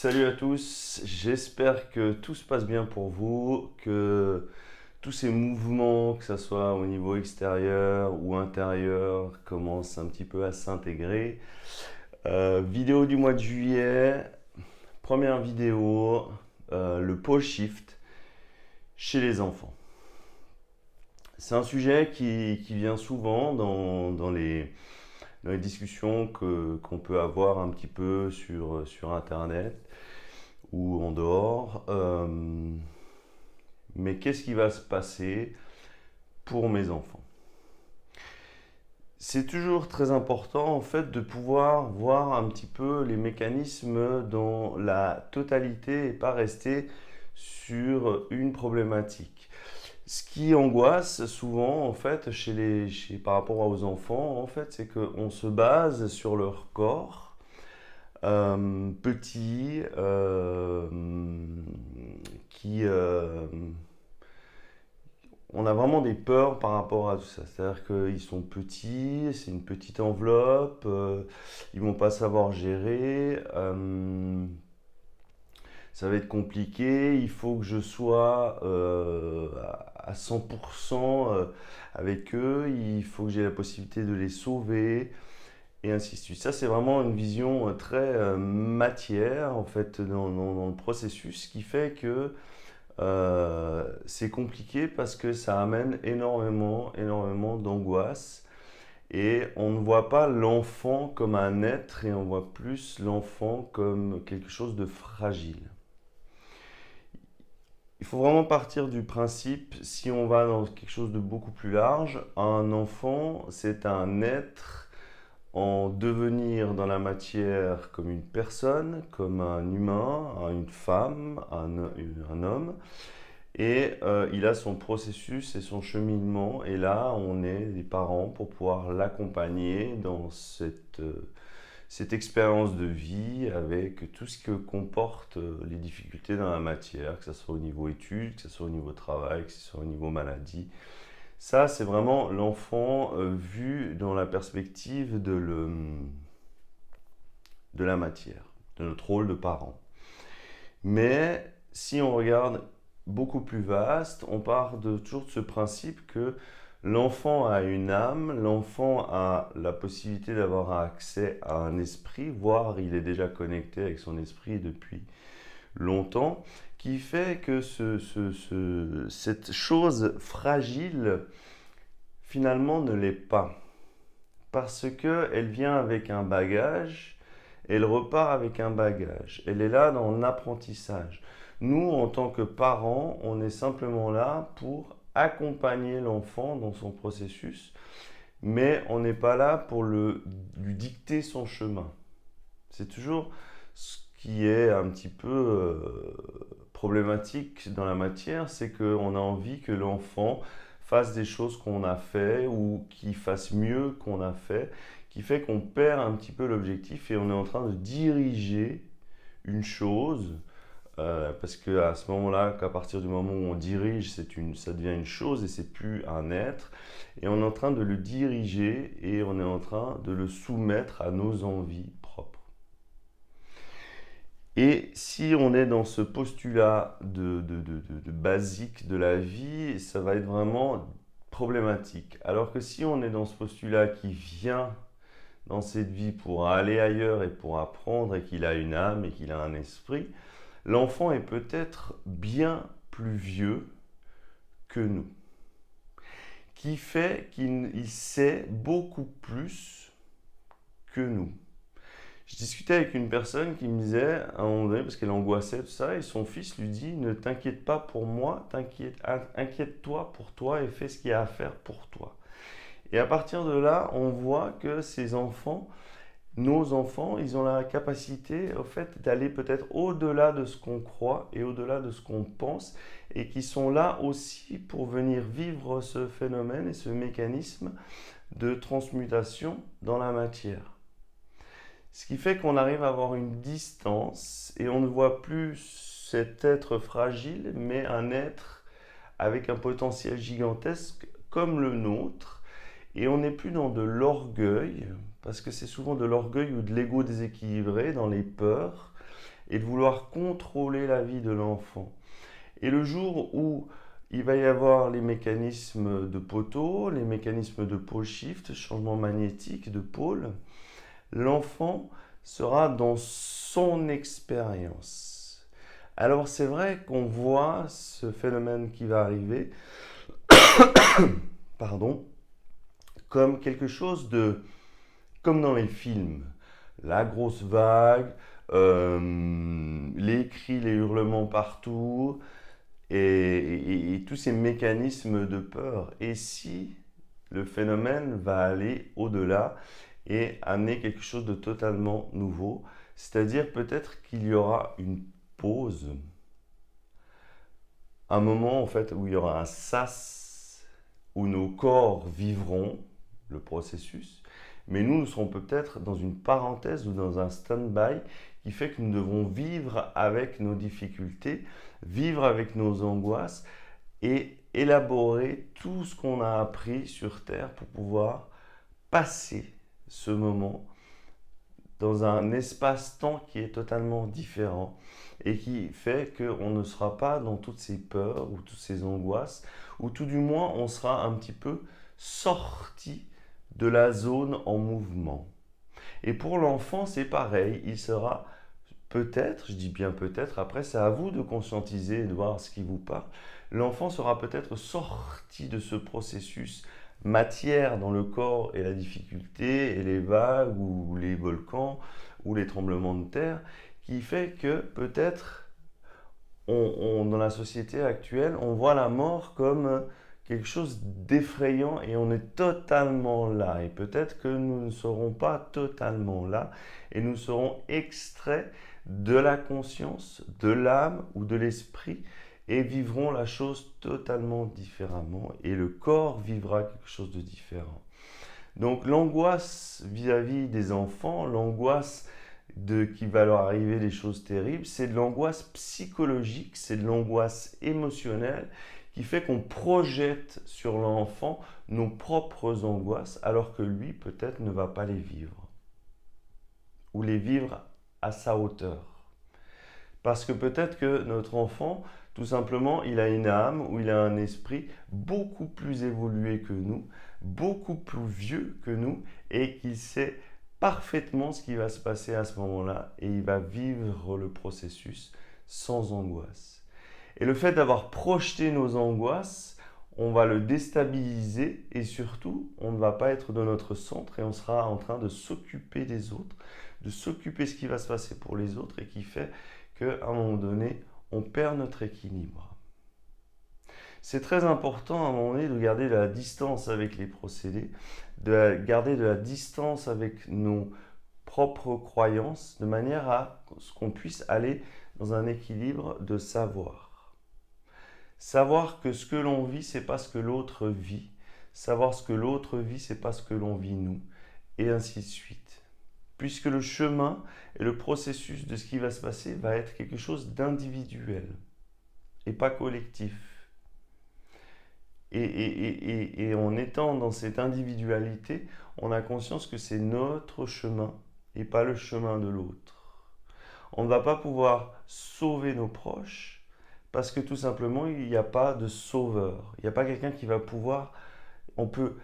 Salut à tous, j'espère que tout se passe bien pour vous, que tous ces mouvements, que ce soit au niveau extérieur ou intérieur, commencent un petit peu à s'intégrer. Vidéo du mois de juillet, première vidéo, le pole shift chez les enfants. C'est un sujet qui vient souvent dans les discussions qu'on peut avoir un petit peu sur Internet ou en dehors. Mais qu'est-ce qui va se passer pour mes enfants? C'est toujours très important en fait de pouvoir voir un petit peu les mécanismes dans la totalité et pas rester sur une problématique. Ce qui angoisse souvent en fait par rapport aux enfants en fait, c'est qu'on se base sur leur corps petit qui on a vraiment des peurs par rapport à tout ça. C'est-à-dire qu'ils sont petits, c'est une petite enveloppe, ils vont pas savoir gérer, ça va être compliqué, il faut que je sois à 100% avec eux, il faut que j'ai la possibilité de les sauver, et ainsi de suite. Ça, c'est vraiment une vision très matière, en fait, dans le processus, qui fait que c'est compliqué parce que ça amène énormément d'angoisse. Et on ne voit pas l'enfant comme un être et on voit plus l'enfant comme quelque chose de fragile. Il faut vraiment partir du principe, si on va dans quelque chose de beaucoup plus large, un enfant, c'est un être en devenir dans la matière comme une personne, comme un humain, une femme, un homme. Et il a son processus et son cheminement. Et là, on est des parents pour pouvoir l'accompagner dans cette expérience de vie avec tout ce que comportent les difficultés dans la matière, que ce soit au niveau études, que ce soit au niveau travail, que ce soit au niveau maladie. Ça, c'est vraiment l'enfant vu dans la perspective de la matière, de notre rôle de parent. Mais si on regarde beaucoup plus vaste, on part toujours de ce principe que l'enfant a une âme, l'enfant a la possibilité d'avoir accès à un esprit, voire il est déjà connecté avec son esprit depuis longtemps, qui fait que cette chose fragile, finalement, ne l'est pas. Parce qu'elle vient avec un bagage, elle repart avec un bagage. Elle est là dans l'apprentissage. Nous, en tant que parents, on est simplement là pour accompagner l'enfant dans son processus, mais on n'est pas là pour lui dicter son chemin. C'est toujours ce qui est un petit peu problématique dans la matière, c'est qu'on a envie que l'enfant fasse des choses qu'on a fait ou qu'il fasse mieux qu'on a fait, qui fait qu'on perd un petit peu l'objectif et on est en train de diriger une chose parce qu'à ce moment-là, qu'à partir du moment où on dirige, ça devient une chose et c'est plus un être. Et on est en train de le diriger et on est en train de le soumettre à nos envies propres. Et si on est dans ce postulat de basique de la vie, ça va être vraiment problématique. Alors que si on est dans ce postulat qui vient dans cette vie pour aller ailleurs et pour apprendre et qu'il a une âme et qu'il a un esprit, l'enfant est peut-être bien plus vieux que nous, qui fait qu'il sait beaucoup plus que nous. Je discutais avec une personne qui me disait, à un moment donné, parce qu'elle angoissait tout ça, et son fils lui dit, ne t'inquiète pas pour moi, inquiète-toi pour toi et fais ce qu'il y a à faire pour toi. Et à partir de là, on voit que ces enfants, nos enfants, ils ont la capacité, au fait, d'aller peut-être au-delà de ce qu'on croit et au-delà de ce qu'on pense, et qui sont là aussi pour venir vivre ce phénomène et ce mécanisme de transmutation dans la matière. Ce qui fait qu'on arrive à avoir une distance et on ne voit plus cet être fragile, mais un être avec un potentiel gigantesque comme le nôtre. Et on n'est plus dans de l'orgueil, parce que c'est souvent de l'orgueil ou de l'ego déséquilibré, dans les peurs. et de vouloir contrôler la vie de l'enfant. Et le jour où il va y avoir les mécanismes de poteau, les mécanismes de pole shift, changement magnétique de pôle, l'enfant sera dans son expérience. Alors c'est vrai qu'on voit ce phénomène qui va arriver, pardon, comme quelque chose de, comme dans les films, la grosse vague, les cris, les hurlements partout, et tous ces mécanismes de peur. Et si le phénomène va aller au-delà et amener quelque chose de totalement nouveau, c'est-à-dire peut-être qu'il y aura une pause, un moment en fait où il y aura un sas, où nos corps vivront le processus, mais nous serons peut-être dans une parenthèse ou dans un stand-by qui fait que nous devons vivre avec nos difficultés, vivre avec nos angoisses et élaborer tout ce qu'on a appris sur Terre pour pouvoir passer ce moment dans un espace-temps qui est totalement différent et qui fait qu'on ne sera pas dans toutes ces peurs ou toutes ces angoisses, ou tout du moins on sera un petit peu sorti de la zone en mouvement. Et pour l'enfant, c'est pareil, il sera peut-être, je dis bien peut-être, après c'est à vous de conscientiser et de voir ce qui vous parle, l'enfant sera peut-être sorti de ce processus matière dans le corps et la difficulté et les vagues ou les volcans ou les tremblements de terre qui fait que peut-être dans la société actuelle on voit la mort comme quelque chose d'effrayant et on est totalement là et peut-être que nous ne serons pas totalement là et nous serons extraits de la conscience, de l'âme ou de l'esprit et vivront la chose totalement différemment et le corps vivra quelque chose de différent. Donc l'angoisse vis-à-vis des enfants, l'angoisse de qu'il va leur arriver des choses terribles, c'est de l'angoisse psychologique, c'est de l'angoisse émotionnelle qui fait qu'on projette sur l'enfant nos propres angoisses alors que lui peut-être ne va pas les vivre ou les vivre à sa hauteur. Parce que peut-être que notre enfant, tout simplement, il a une âme ou il a un esprit beaucoup plus évolué que nous, beaucoup plus vieux que nous, et qu'il sait parfaitement ce qui va se passer à ce moment-là, et il va vivre le processus sans angoisse. Et le fait d'avoir projeté nos angoisses, on va le déstabiliser, et surtout, on ne va pas être dans notre centre, et on sera en train de s'occuper des autres, de s'occuper de ce qui va se passer pour les autres, et qui fait qu'à un moment donné, on perd notre équilibre. C'est très important à un moment donné de garder de la distance avec les procédés, de garder de la distance avec nos propres croyances, de manière à ce qu'on puisse aller dans un équilibre de savoir. Savoir que ce que l'on vit, c'est pas ce que l'autre vit. Savoir ce que l'autre vit, c'est pas ce que l'on vit nous. Et ainsi de suite. Puisque le chemin et le processus de ce qui va se passer va être quelque chose d'individuel et pas collectif. Et en étant dans cette individualité, on a conscience que c'est notre chemin et pas le chemin de l'autre. On ne va pas pouvoir sauver nos proches parce que tout simplement, il n'y a pas de sauveur. Il n'y a pas quelqu'un qui va pouvoir... On peut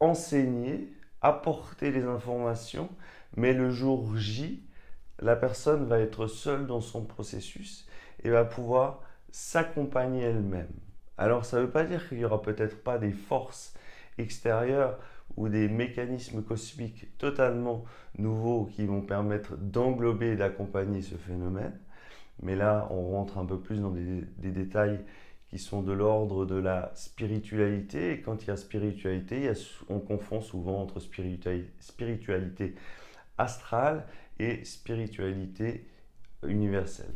enseigner, apporter les informations, mais le jour J, la personne va être seule dans son processus et va pouvoir s'accompagner elle-même. Alors ça ne veut pas dire qu'il n'y aura peut-être pas des forces extérieures ou des mécanismes cosmiques totalement nouveaux qui vont permettre d'englober et d'accompagner ce phénomène. Mais là, on rentre un peu plus dans des détails qui sont de l'ordre de la spiritualité. Et quand il y a spiritualité, on confond souvent entre spiritualité astrale et spiritualité universelle.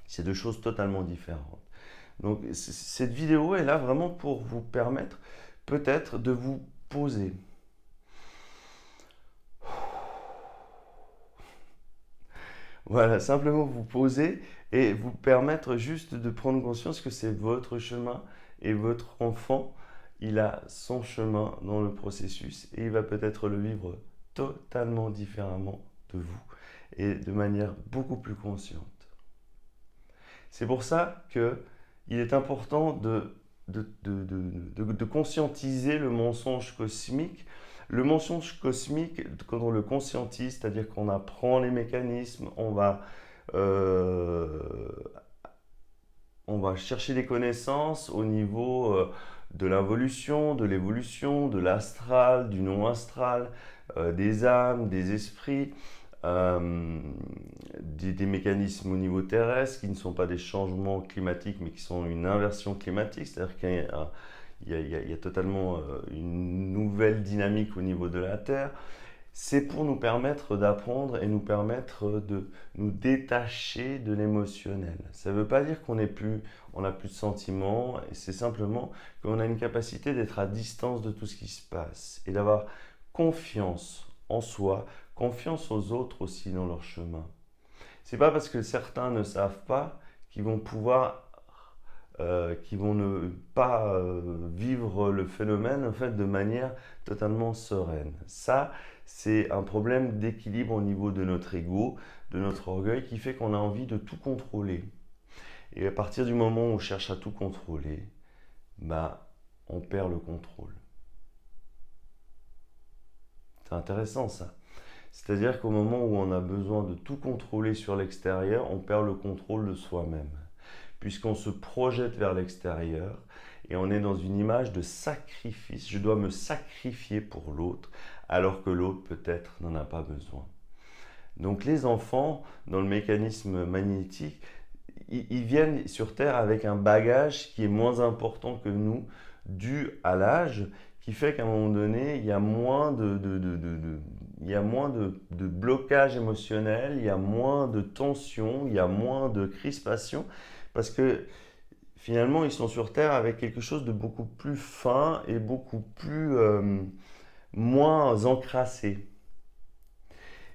C'est deux choses totalement différentes. Donc cette vidéo est là vraiment pour vous permettre peut-être de vous poser. Voilà, simplement vous poser et vous permettre juste de prendre conscience que c'est votre chemin et votre enfant, il a son chemin dans le processus et il va peut-être le vivre totalement différemment de vous. et de manière beaucoup plus consciente. C'est pour ça qu'il est important de conscientiser le mensonge cosmique. Le mensonge cosmique, quand on le conscientise, c'est-à-dire qu'on apprend les mécanismes, euh, on va chercher des connaissances au niveau de l'involution, de l'évolution, de l'astral, du non-astral, des âmes, des esprits, des mécanismes au niveau terrestre qui ne sont pas des changements climatiques mais qui sont une inversion climatique, c'est-à-dire qu'il y a totalement une nouvelle dynamique au niveau de la Terre. C'est pour nous permettre d'apprendre et nous permettre de nous détacher de l'émotionnel. Ça ne veut pas dire qu'on n'a plus de sentiments, et c'est simplement qu'on a une capacité d'être à distance de tout ce qui se passe et d'avoir confiance en soi, confiance aux autres aussi dans leur chemin. C'est pas parce que certains ne savent pas qu'ils vont qui vont ne pas vivre le phénomène en fait de manière totalement sereine. Ça, c'est un problème d'équilibre au niveau de notre ego, de notre orgueil, qui fait qu'on a envie de tout contrôler. Et à partir du moment où on cherche à tout contrôler, bah, on perd le contrôle. C'est intéressant ça. C'est-à-dire qu'au moment où on a besoin de tout contrôler sur l'extérieur, on perd le contrôle de soi-même. Puisqu'on se projette vers l'extérieur et on est dans une image de sacrifice. Je dois me sacrifier pour l'autre, alors que l'autre peut-être n'en a pas besoin. Donc les enfants, dans le mécanisme magnétique, ils viennent sur Terre avec un bagage qui est moins important que nous, dû à l'âge, qui fait qu'à un moment donné, il y a moins de blocage émotionnel, il y a moins de tension, il y a moins de crispation, parce que finalement, ils sont sur Terre avec quelque chose de beaucoup plus fin et beaucoup plus moins encrassé.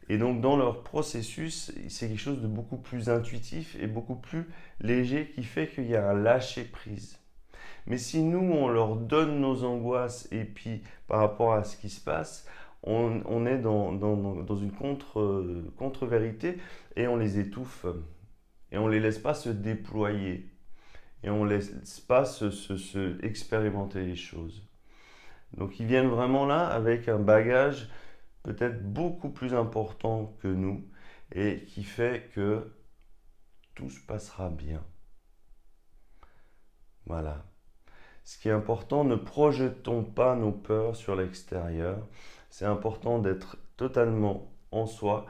Et donc dans leur processus, c'est quelque chose de beaucoup plus intuitif et beaucoup plus léger qui fait qu'il y a un lâcher-prise. Mais si nous, on leur donne nos angoisses et puis par rapport à ce qui se passe, on est dans une contre-vérité et on les étouffe. Et on ne les laisse pas se déployer. Et on ne laisse pas expérimenter les choses. Donc ils viennent vraiment là avec un bagage peut-être beaucoup plus important que nous et qui fait que tout se passera bien. Voilà. Ce qui est important, ne projetons pas nos peurs sur l'extérieur. C'est important d'être totalement en soi,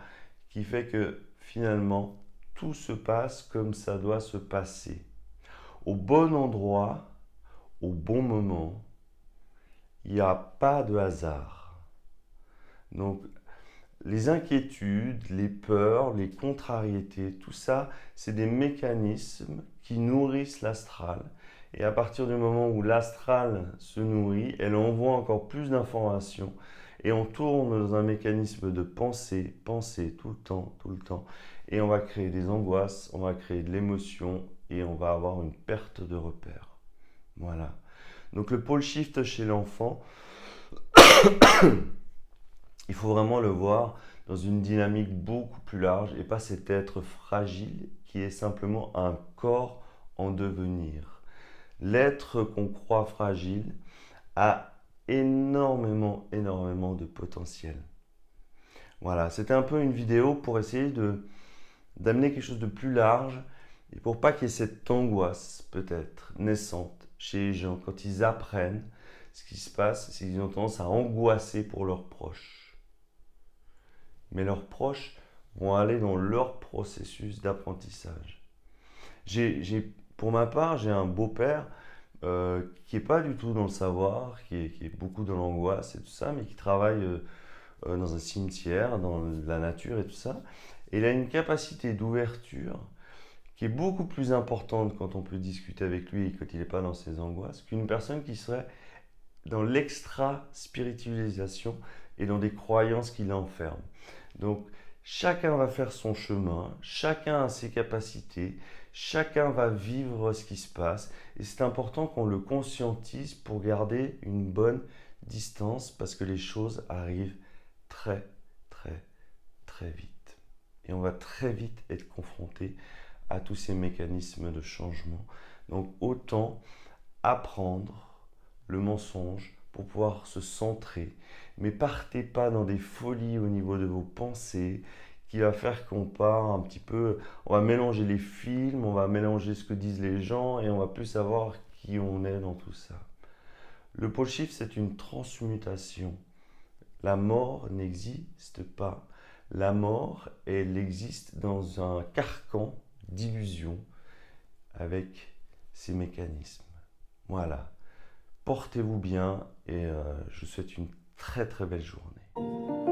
qui fait que finalement, tout se passe comme ça doit se passer. Au bon endroit, au bon moment, il n'y a pas de hasard. Donc, les inquiétudes, les peurs, les contrariétés, tout ça, c'est des mécanismes qui nourrissent l'astral. Et à partir du moment où l'astral se nourrit, elle envoie encore plus d'informations. Et on tourne dans un mécanisme de pensée, penser tout le temps. Et on va créer des angoisses, on va créer de l'émotion et on va avoir une perte de repère. Voilà. Donc le pôle shift chez l'enfant, il faut vraiment le voir dans une dynamique beaucoup plus large et pas cet être fragile qui est simplement un corps en devenir. L'être qu'on croit fragile a énormément de potentiel. Voilà, c'était un peu une vidéo pour essayer d'amener quelque chose de plus large et pour pas qu'il y ait cette angoisse peut-être naissante chez les gens quand ils apprennent. Ce qui se passe, c'est qu'ils ont tendance à angoisser pour leurs proches. Mais leurs proches vont aller dans leur processus d'apprentissage. Pour ma part, j'ai un beau-père qui n'est pas du tout dans le savoir, qui est beaucoup dans l'angoisse et tout ça, mais qui travaille dans un cimetière, dans la nature et tout ça. Et il a une capacité d'ouverture qui est beaucoup plus importante quand on peut discuter avec lui et quand il n'est pas dans ses angoisses, qu'une personne qui serait dans l'extra-spiritualisation et dans des croyances qui l'enferment. Donc, chacun va faire son chemin, chacun a ses capacités, chacun va vivre ce qui se passe. Et c'est important qu'on le conscientise pour garder une bonne distance parce que les choses arrivent très, très, très vite. et on va très vite être confronté à tous ces mécanismes de changement. Donc autant apprendre le mensonge pour pouvoir se centrer, mais partez pas dans des folies au niveau de vos pensées qui va faire qu'on part un petit peu, on va mélanger les films, on va mélanger ce que disent les gens et on va plus savoir qui on est dans tout ça. Le pôle shift, c'est une transmutation. La mort n'existe pas. La mort, elle existe dans un carcan d'illusion avec ces mécanismes. Voilà. Portez-vous bien et je vous souhaite une très très belle journée.